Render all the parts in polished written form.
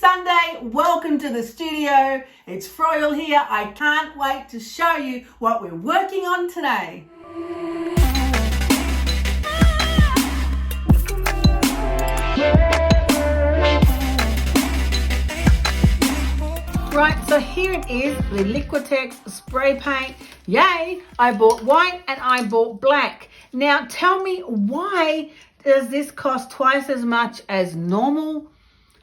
Sunday. Welcome to the studio. It's Froyle here. I can't wait to show you what we're working on today. Right, so here it is, the Liquitex spray paint. Yay, I bought white and I bought black. Now tell me, why does this cost twice as much as normal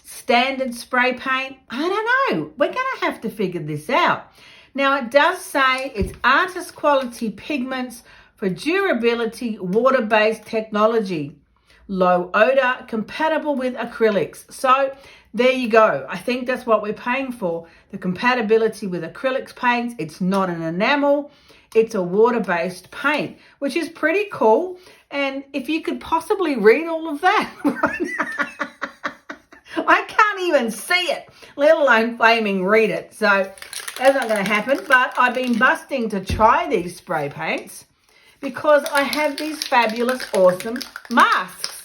standard spray paint? I don't know. We're going to have to figure this out. Now it does say it's artist quality pigments for durability, water-based technology, low odor, compatible with acrylics. So there you go. I think that's what we're paying for. The compatibility with acrylics paints. It's not an enamel. It's a water-based paint, which is pretty cool. And if you could possibly read all of that, I can't even see it, let alone flaming read it. So that's not going to happen. But I've been busting to try these spray paints because I have these fabulous, awesome masks.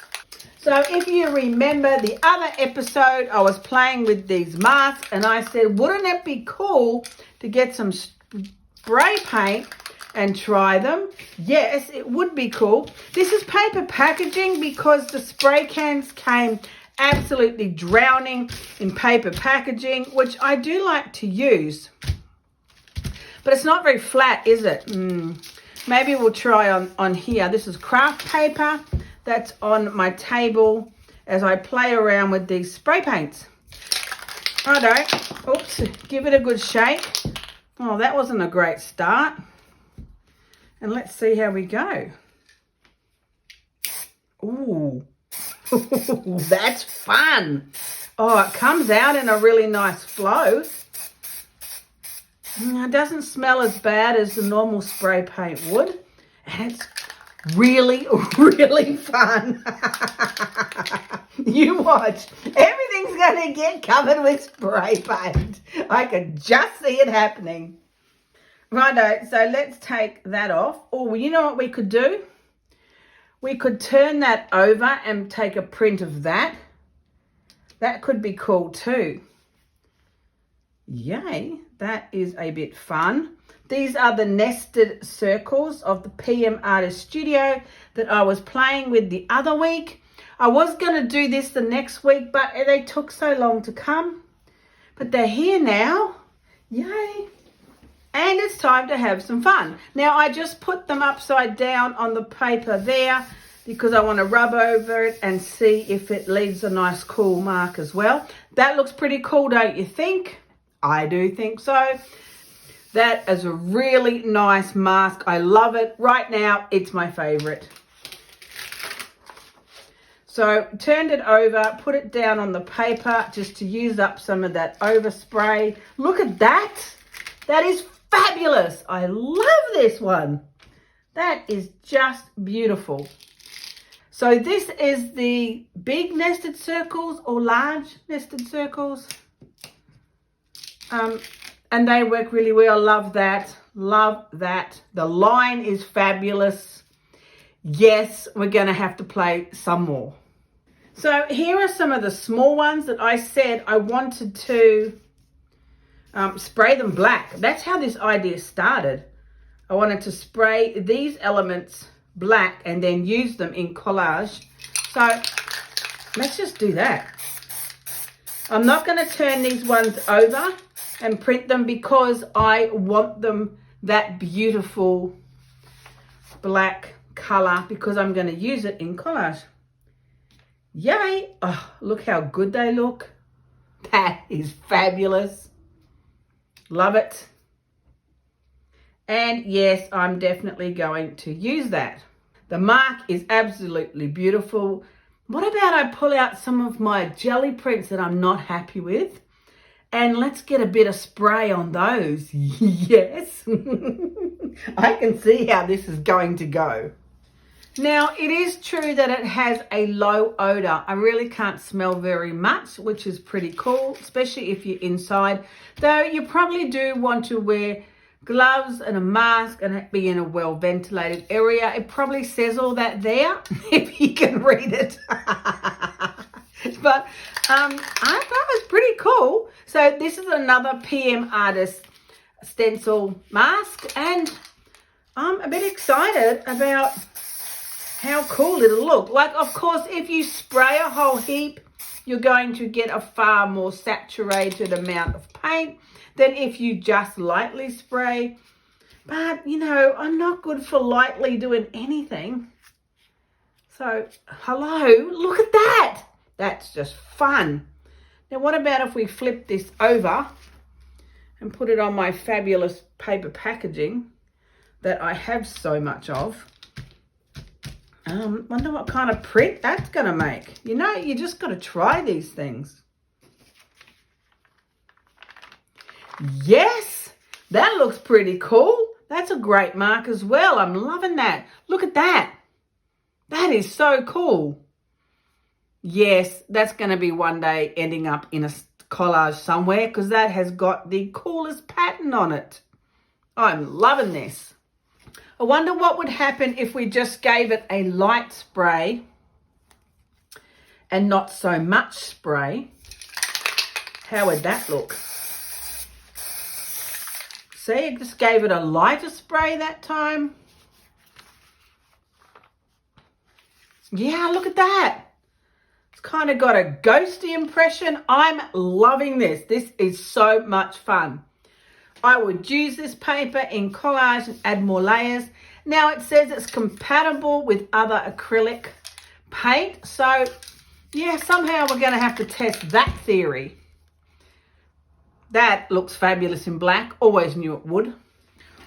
So if you remember the other episode, I was playing with these masks and I said, wouldn't it be cool to get some spray paint and try them? Yes, it would be cool. This is paper packaging because the spray cans came absolutely drowning in paper packaging, which I do like to use. But it's not very flat, is it? Maybe we'll try on here. This is craft paper that's on my table as I play around with these spray paints. Righto. Oops, give it a good shake. Oh, that wasn't a great start. And let's see how we go. Ooh, that's fun. Oh, it comes out in a really nice flow. It doesn't smell as bad as the normal spray paint would. And it's really, really fun. You watch. Everything's going to get covered with spray paint. I can just see it happening. Righto, so let's take that off. Oh, you know what we could do? We could turn that over and take a print of that. That could be cool too. Yay, that is a bit fun. These are the nested circles of the PM Artist Studio that I was playing with the other week. I was going to do this the next week, but they took so long to come. But they're here now. Yay. And it's time to have some fun. Now, I just put them upside down on the paper there because I want to rub over it and see if it leaves a nice cool mark as well. That looks pretty cool, don't you think? I do think so. That is a really nice mask. I love it. Right now, it's my favorite. So, turned it over, put it down on the paper just to use up some of that overspray. Look at that. That is fabulous. I love this one. That is just beautiful. So this is the big nested circles or large nested circles. And they work really well. Love that. Love that. The line is fabulous. Yes, we're going to have to play some more. So here are some of the small ones that I said I wanted to spray them black. That's how this idea started. I wanted to spray these elements black and then use them in collage. So let's just do that. I'm not going to turn these ones over and print them because I want them that beautiful black color because I'm going to use it in collage. Yay! Oh, look how good they look. That is fabulous. Love it. And yes, I'm definitely going to use that. The mark is absolutely beautiful. What about I pull out some of my jelly prints that I'm not happy with? And let's get a bit of spray on those. Yes. I can see how this is going to go. Now, it is true that it has a low odor. I really can't smell very much, which is pretty cool, especially if you're inside. Though you probably do want to wear gloves and a mask and be in a well-ventilated area. It probably says all that there, if you can read it. But I thought it was pretty cool. So this is another PM Artist stencil mask, and I'm a bit excited about how cool it'll look. Like, of course, if you spray a whole heap, you're going to get a far more saturated amount of paint than if you just lightly spray. But, you know, I'm not good for lightly doing anything. So, hello, look at that. That's just fun. Now, what about if we flip this over and put it on my fabulous paper packaging that I have so much of? Wonder what kind of print that's going to make. You know, you just got to try these things. Yes, that looks pretty cool. That's a great mark as well. I'm loving that. Look at that. That is so cool. Yes, that's going to be one day ending up in a collage somewhere because that has got the coolest pattern on it. I'm loving this. I wonder what would happen if we just gave it a light spray and not so much spray. How would that look? See, I just gave it a lighter spray that time. Yeah, look at that. It's kind of got a ghosty impression. I'm loving this. This is so much fun. I would use this paper in collage and add more layers. Now it says it's compatible with other acrylic paint. So yeah, somehow we're going to have to test that theory. That looks fabulous in black. Always knew it would.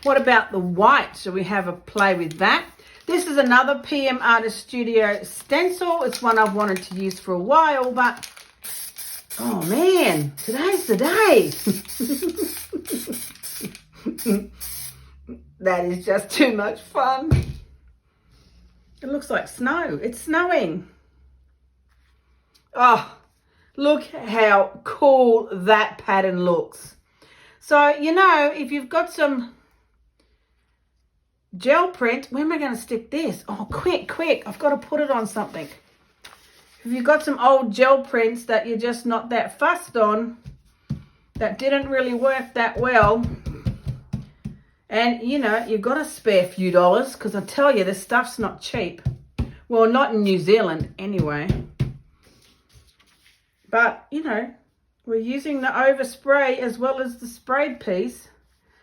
What about the white? Shall we have a play with that? This is another PM Artist Studio stencil. It's one I've wanted to use for a while, but oh man, today's the day. That is just too much fun. It looks like snow. It's snowing. Oh, look how cool that pattern looks. So, you know, if you've got some gel print, where am I going to stick this? Oh, quick. I've got to put it on something. If you've got some old gel prints that you're just not that fussed on, that didn't really work that well, and, you know, you've got to spare a few dollars, because I tell you, this stuff's not cheap. Well, not in New Zealand anyway. But, you know, we're using the overspray as well as the sprayed piece.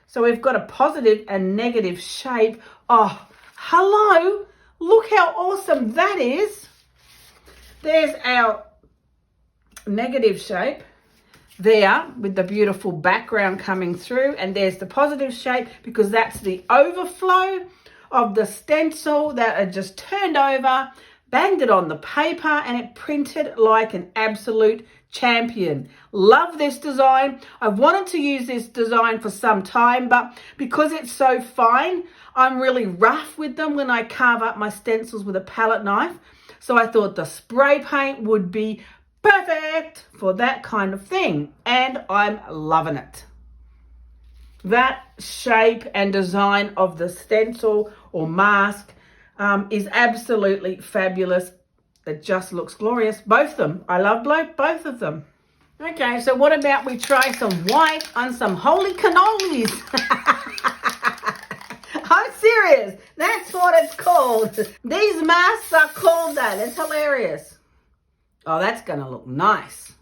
So we've got a positive and negative shape. Oh, hello. Look how awesome that is. There's our negative shape there with the beautiful background coming through. And there's the positive shape because that's the overflow of the stencil that I just turned over, banged it on the paper, and it printed like an absolute champion. Love this design. I've wanted to use this design for some time, but because it's so fine, I'm really rough with them when I carve up my stencils with a palette knife. So I thought the spray paint would be perfect for that kind of thing, and I'm loving it. That shape and design of the stencil or mask is absolutely fabulous. It just looks glorious. Both of them. I love both of them. Okay, so what about we try some white on some holy cannolis? I'm serious. That's what it's called. These masks are called that. It's hilarious. Oh, that's going to look nice.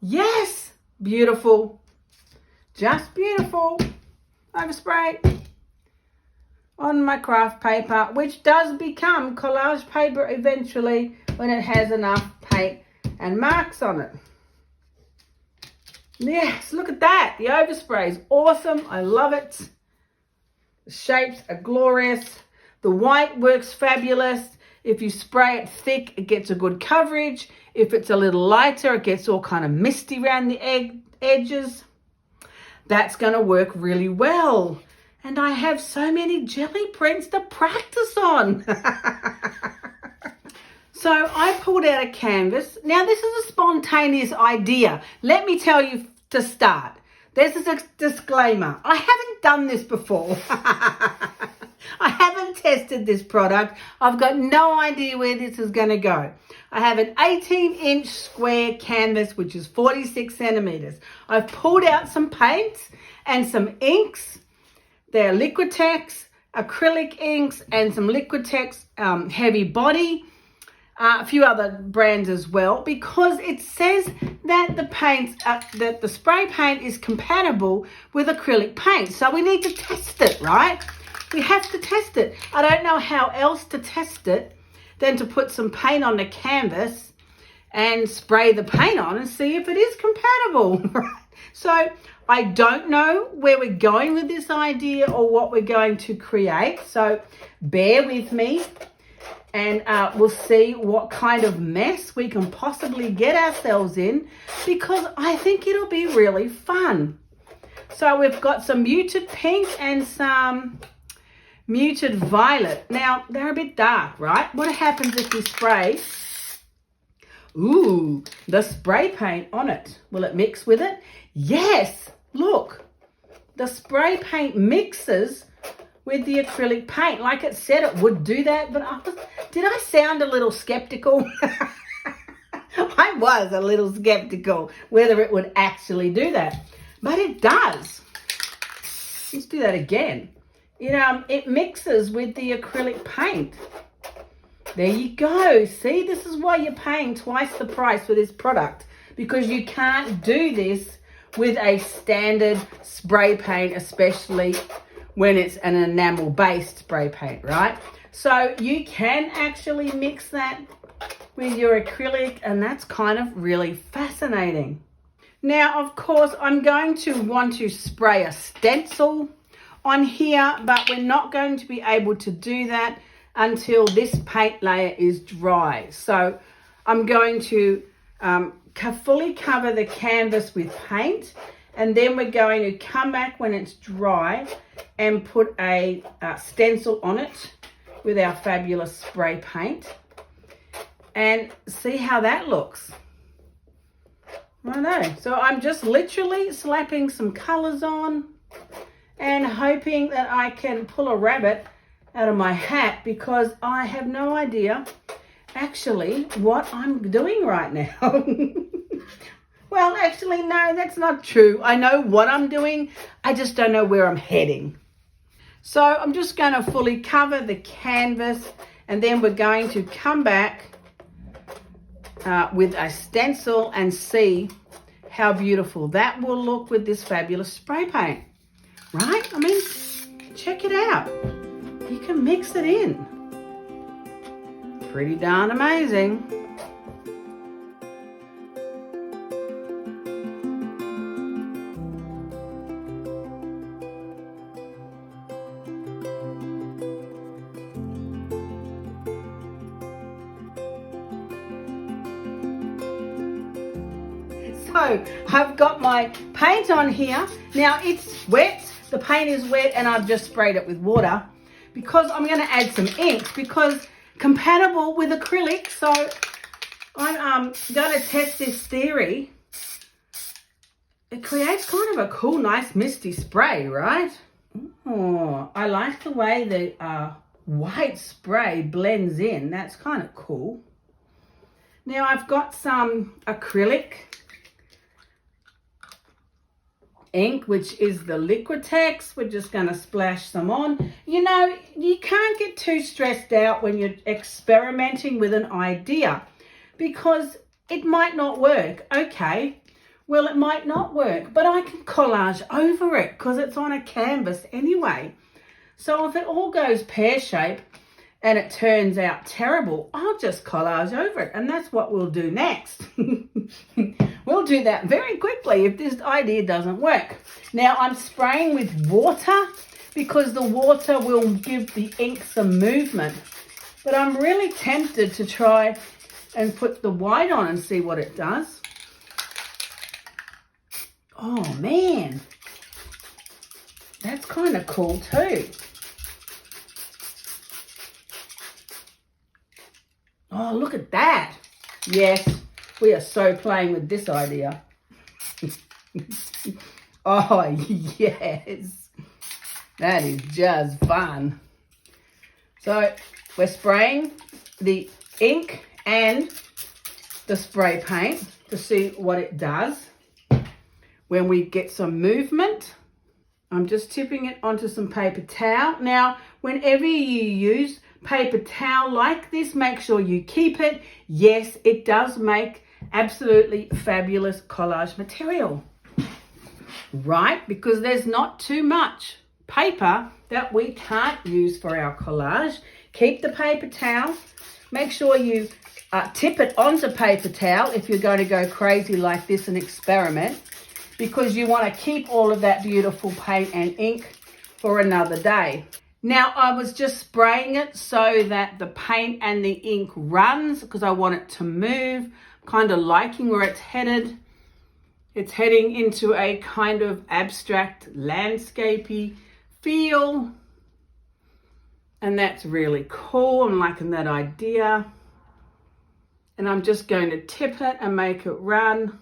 Yes. Beautiful. Just beautiful. Overspray on my craft paper, which does become collage paper eventually when it has enough paint and marks on it. Yes, look at that. The overspray is awesome. I love it. The shapes are glorious. The white works fabulous. If you spray it thick, it gets a good coverage. If it's a little lighter, it gets all kind of misty around the edges. That's going to work really well. And I have so many jelly prints to practice on. So I pulled out a canvas. Now this is a spontaneous idea. Let me tell you to start. there's a disclaimer. I haven't done this before. I haven't tested this product. I've got no idea where this is going to go. I have an 18-inch square canvas, which is 46 centimeters. I've pulled out some paints and some inks. They're Liquitex, acrylic inks, and some Liquitex heavy body. A few other brands as well, because it says that the paint, that the spray paint is compatible with acrylic paint. So we need to test it, right? We have to test it. I don't know how else to test it than to put some paint on the canvas and spray the paint on and see if it is compatible. So I don't know where we're going with this idea or what we're going to create. So bear with me. And we'll see what kind of mess we can possibly get ourselves in, because I think it'll be really fun. So we've got some muted pink and some muted violet. Now, they're a bit dark, right? What happens if we spray, the spray paint on it? Will it mix with it? Yes, look. The spray paint mixes with the acrylic paint. Like it said it would do that, but did I sound a little skeptical? I was a little skeptical whether it would actually do that, but it does. Let's do that again. It mixes with the acrylic paint. There you go. See, this is why you're paying twice the price for this product, because you can't do this with a standard spray paint, especially when it's an enamel-based spray paint, right? So you can actually mix that with your acrylic, and that's kind of really fascinating. Now, of course, I'm going to want to spray a stencil on here, but we're not going to be able to do that until this paint layer is dry. So I'm going to fully cover the canvas with paint, and then we're going to come back when it's dry and put a stencil on it with our fabulous spray paint and see how that looks. I know. So I'm just literally slapping some colors on and hoping that I can pull a rabbit out of my hat, because I have no idea actually what I'm doing right now. Well, actually, no, that's not true. I know what I'm doing. I just don't know where I'm heading. So I'm just going to fully cover the canvas, and then we're going to come back with a stencil and see how beautiful that will look with this fabulous spray paint. Right? I mean, check it out. You can mix it in. Pretty darn amazing. So I've got my paint on here. Now it's wet, the paint is wet, and I've just sprayed it with water because I'm going to add some inks, because compatible with acrylic. So I'm going to test this theory. It creates kind of a cool, nice misty spray, right? Oh, I like the way the white spray blends in. That's kind of cool. Now I've got some acrylic ink, which is the Liquitex. We're just going to splash some on. You know, you can't get too stressed out when you're experimenting with an idea, because it might not work. Okay, well, it might not work, but I can collage over it because it's on a canvas anyway. So if it all goes pear-shaped and it turns out terrible, I'll just collage over it, and that's what we'll do next. We'll do that very quickly if this idea doesn't work. Now I'm spraying with water because the water will give the ink some movement, but I'm really tempted to try and put the white on and see what it does. Oh man, that's kind of cool too. Oh, look at that. Yes, we are so playing with this idea. Oh, yes. That is just fun. So we're spraying the ink and the spray paint to see what it does when we get some movement. I'm just tipping it onto some paper towel. Now, whenever you use paper towel like this, make sure you keep it. Yes, it does make absolutely fabulous collage material, right? Because there's not too much paper that we can't use for our collage. Keep the paper towel. Make sure you tip it onto paper towel if you're going to go crazy like this and experiment, because you want to keep all of that beautiful paint and ink for another day. Now, I was just spraying it so that the paint and the ink runs, because I want it to move. Kind of liking where it's headed. It's heading into a kind of abstract landscapey feel. And that's really cool. I'm liking that idea. And I'm just going to tip it and make it run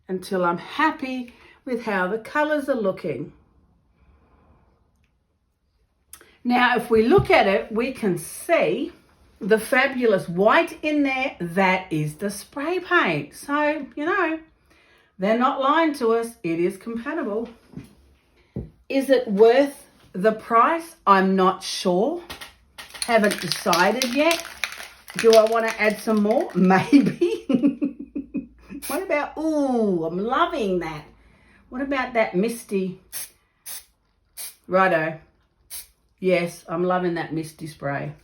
until I'm happy with how the colors are looking. Now, if we look at it, we can see the fabulous white in there. That is the spray paint. So, you know, they're not lying to us. It is compatible. Is it worth the price? I'm not sure. Haven't decided yet. Do I want to add some more? Maybe. What about, ooh, I'm loving that. What about that misty? Righto. Yes, I'm loving that misty spray.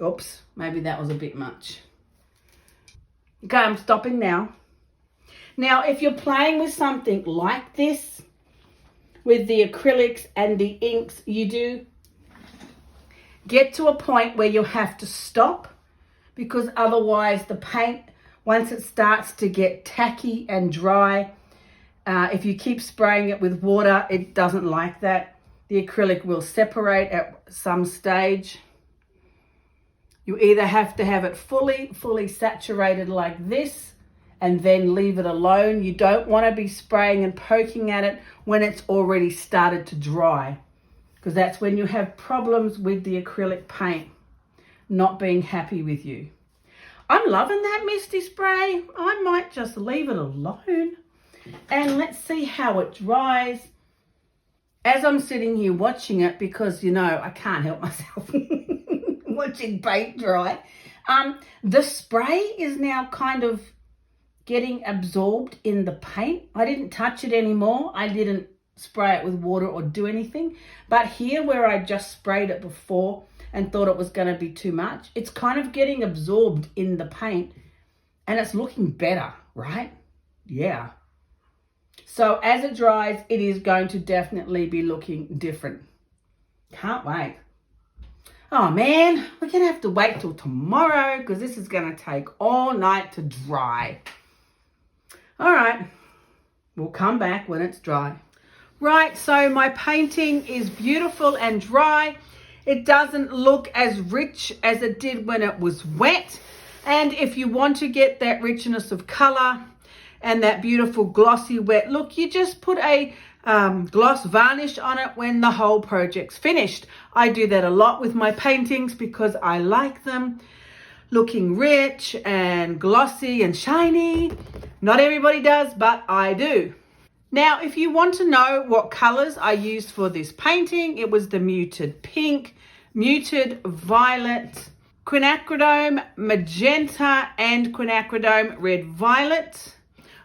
Oops, maybe that was a bit much. Okay, I'm stopping now. Now, if you're playing with something like this, with the acrylics and the inks, you do get to a point where you have to stop, because otherwise the paint, once it starts to get tacky and dry, if you keep spraying it with water, it doesn't like that. The acrylic will separate at some stage. You either have to have it fully saturated like this and then leave it alone. You don't want to be spraying and poking at it when it's already started to dry, because that's when you have problems with the acrylic paint not being happy with you. I'm loving that misty spray. I might just leave it alone and let's see how it dries as I'm sitting here watching it, because, you know, I can't help myself watching paint dry. The spray is now kind of getting absorbed in the paint. I didn't touch it anymore. I didn't spray it with water or do anything. But here, where I just sprayed it before and thought it was going to be too much, it's kind of getting absorbed in the paint and it's looking better, right? Yeah. So as it dries, it is going to definitely be looking different. Can't wait. Oh man, we're going to have to wait till tomorrow because this is going to take all night to dry. All right, we'll come back when it's dry. Right, so my painting is beautiful and dry. It doesn't look as rich as it did when it was wet. And if you want to get that richness of color and that beautiful glossy wet look, you just put a gloss varnish on it when the whole project's finished. I do that a lot with my paintings because I like them looking rich and glossy and shiny. Not everybody does, but I do. Now, if you want to know what colors I used for this painting, it was the muted pink, muted violet, quinacridone magenta, and quinacridone red violet.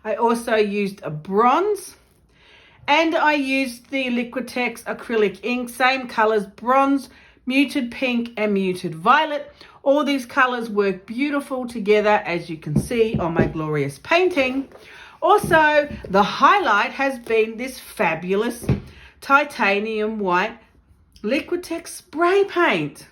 I also used a bronze, and I used the Liquitex acrylic ink, same colors, bronze, muted pink, and muted violet. All these colors work beautiful together, as you can see on my glorious painting. Also, the highlight has been this fabulous titanium white Liquitex spray paint.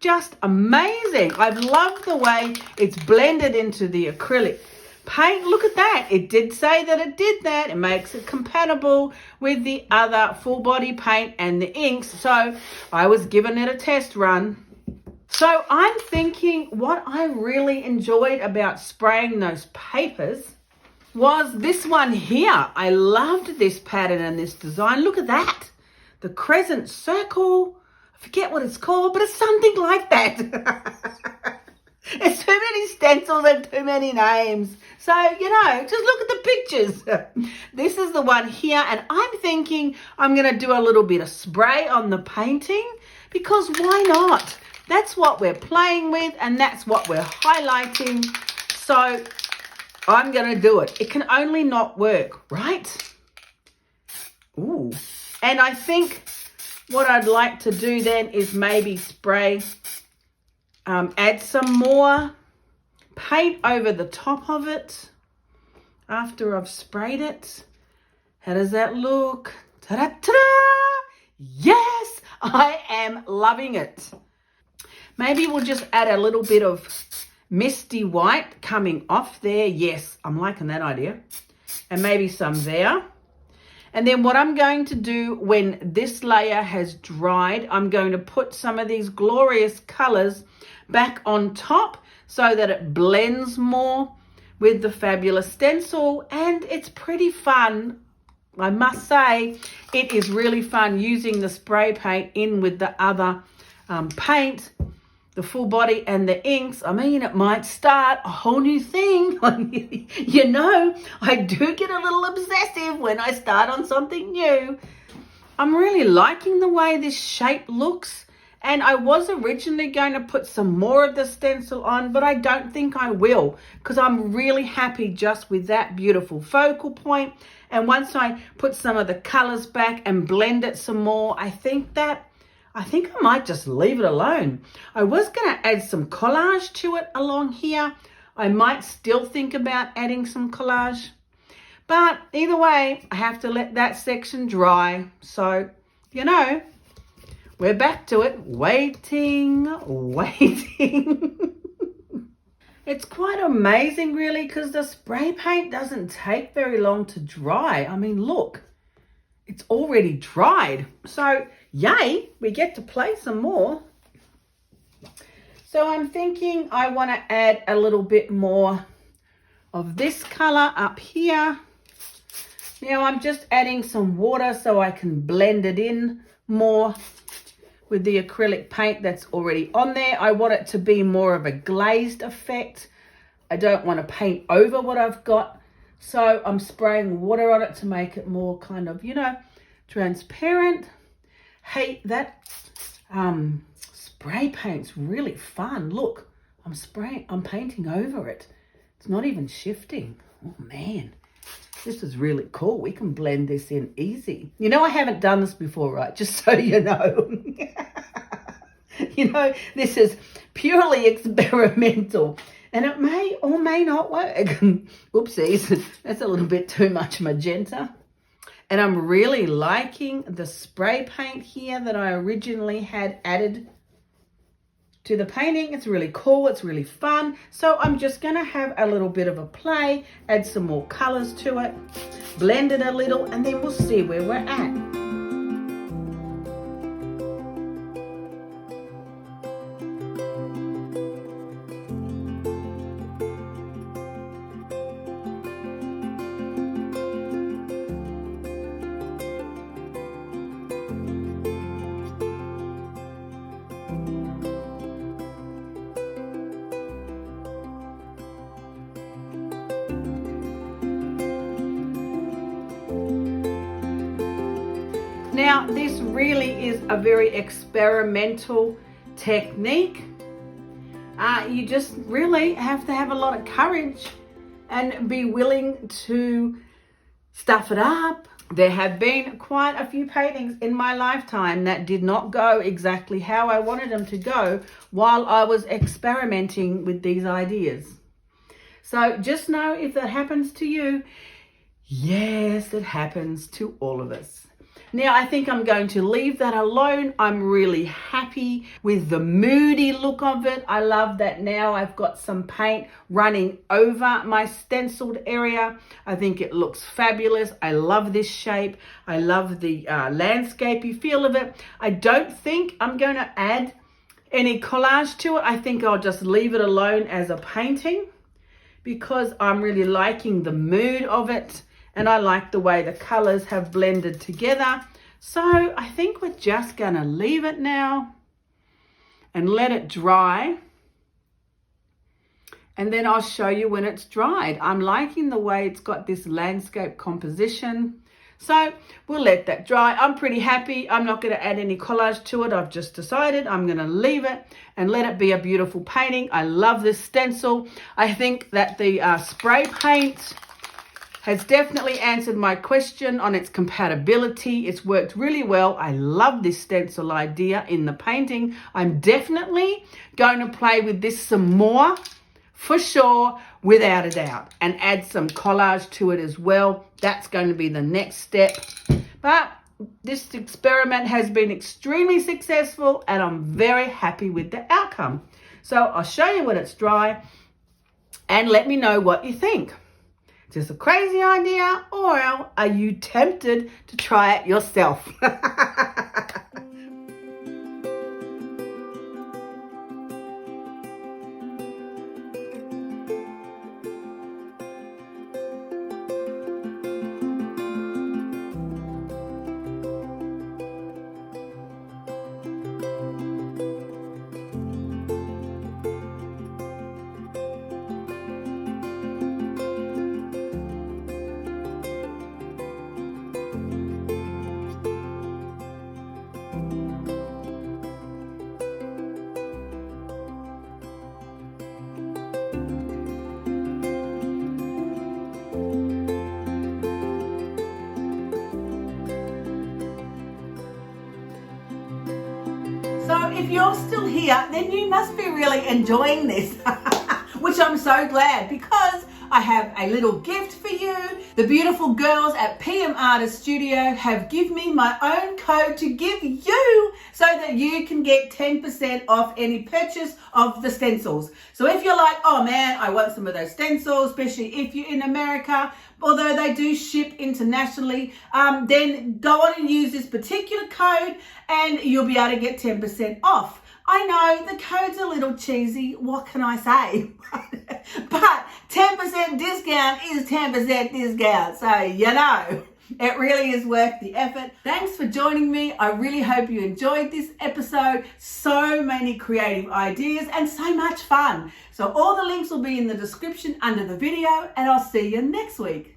Just amazing. I've loved the way it's blended into the acrylic paint. Look at that. It did say that it did that. It makes it compatible with the other full body paint and the inks. So I was giving it a test run. So I'm thinking what I really enjoyed about spraying those papers was this one here. I loved this pattern and this design. Look at that. The crescent circle. I forget what it's called, but it's something like that. It's too many stencils and too many names. So, just look at the pictures. This is the one here, and I'm thinking I'm going to do a little bit of spray on the painting, because why not? That's what we're playing with, and that's what we're highlighting. So I'm going to do it. It can only not work, right? Ooh. And I think what I'd like to do then is maybe spray, add some more paint over the top of it after I've sprayed it. How does that look? Ta-da, ta-da! Yes, I am loving it. Maybe we'll just add a little bit of misty white coming off there. Yes, I'm liking that idea. And maybe some there. And then what I'm going to do when this layer has dried, I'm going to put some of these glorious colors back on top so that it blends more with the fabulous stencil. And it's pretty fun. I must say, it is really fun using the spray paint in with the other paint, the full body and the inks. I mean, it might start a whole new thing. I do get a little obsessive when I start on something new. I'm really liking the way this shape looks. And I was originally going to put some more of the stencil on, but I don't think I will, because I'm really happy just with that beautiful focal point. And once I put some of the colors back and blend it some more, I think I might just leave it alone. I was going to add some collage to it along here. I might still think about adding some collage. But either way, I have to let that section dry. So, we're back to it. Waiting. It's quite amazing, really, because the spray paint doesn't take very long to dry. I mean, look. It's already dried. So, yay, we get to play some more. So I'm thinking I want to add a little bit more of this color up here. Now I'm just adding some water so I can blend it in more with the acrylic paint that's already on there. I want it to be more of a glazed effect. I don't want to paint over what I've got. So I'm spraying water on it to make it more kind of, transparent. Hey, that spray paint's really fun. Look, I'm painting over it. It's not even shifting. Oh man, this is really cool. We can blend this in easy. I haven't done this before, right? Just so you know. This is purely experimental. And it may or may not work. Oopsies, that's a little bit too much magenta. And I'm really liking the spray paint here that I originally had added to the painting. It's really cool. It's really fun. So I'm just going to have a little bit of a play, add some more colors to it, blend it a little, and then we'll see where we're at. Now, this really is a very experimental technique. You just really have to have a lot of courage and be willing to stuff it up. There have been quite a few paintings in my lifetime that did not go exactly how I wanted them to go while I was experimenting with these ideas. So just know if that happens to you, yes, it happens to all of us. Now, I think I'm going to leave that alone. I'm really happy with the moody look of it. I love that now I've got some paint running over my stenciled area. I think it looks fabulous. I love this shape. I love the landscapey feel of it. I don't think I'm going to add any collage to it. I think I'll just leave it alone as a painting, because I'm really liking the mood of it and I like the way the colors have blended together. So I think we're just gonna leave it now and let it dry. And then I'll show you when it's dried. I'm liking the way it's got this landscape composition. So we'll let that dry. I'm pretty happy. I'm not going to add any collage to it. I've just decided I'm going to leave it and let it be a beautiful painting. I love this stencil. I think that the spray paint has definitely answered my question on its compatibility. It's worked really well. I love this stencil idea in the painting. I'm definitely going to play with this some more, for sure, without a doubt, and add some collage to it as well. That's going to be the next step. But this experiment has been extremely successful and I'm very happy with the outcome. So I'll show you when it's dry and let me know what you think. Is this a crazy idea, or are you tempted to try it yourself? So if you're still here, then you must be really enjoying this, which I'm so glad, because I have a little gift for you. The beautiful girls at PM Artist Studio have given me my own code to give you so that you can get 10% off any purchase of the stencils. So if you're like, oh man, I want some of those stencils, especially if you're in America, although they do ship internationally, then go on and use this particular code and you'll be able to get 10% off. I know the code's a little cheesy, what can I say? But 10% discount is 10% discount, so you know, it really is worth the effort. Thanks for joining me. I really hope you enjoyed this episode. So many creative ideas and so much fun. So all the links will be in the description under the video, and I'll see you next week.